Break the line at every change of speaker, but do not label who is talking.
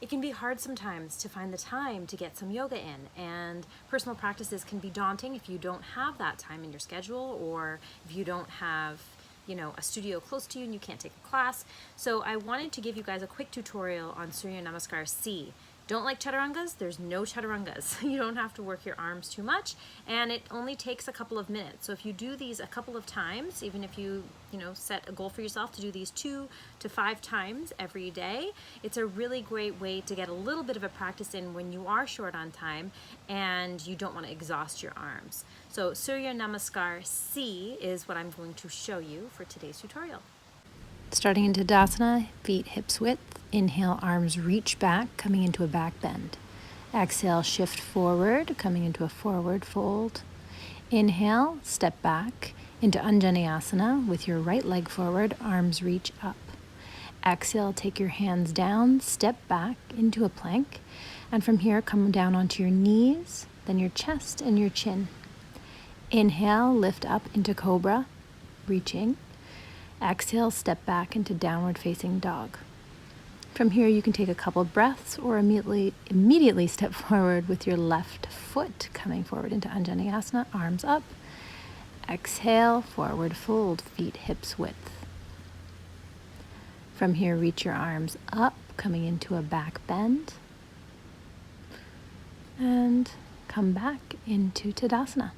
It can be hard sometimes to find the time to get some yoga in, and personal practices can be daunting if you don't have that time in your schedule, or if you don't have a studio close to you and you can't take a class. So I wanted to give you guys a quick tutorial on Surya Namaskar C. Don't like Chaturangas? There's no Chaturangas. You don't have to work your arms too much, and it only takes a couple of minutes. So if you do these a couple of times, even if you set a goal for yourself to do these 2 to 5 times every day, it's a really great way to get a little bit of a practice in when you are short on time and you don't want to exhaust your arms. So Surya Namaskar C is what I'm going to show you for today's tutorial.
Starting in Tadasana, feet hips width. Inhale, arms reach back, coming into a back bend. Exhale, shift forward, coming into a forward fold. Inhale, step back into Anjaneyasana with your right leg forward, arms reach up. Exhale, take your hands down, step back into a plank. And from here, come down onto your knees, then your chest and your chin. Inhale, lift up into Cobra, reaching. Exhale, step back into downward facing dog. From here, you can take a couple of breaths or immediately step forward with your left foot coming forward into Anjaneyasana, arms up. Exhale, forward fold, feet hips width. From here, reach your arms up, coming into a back bend. And come back into Tadasana.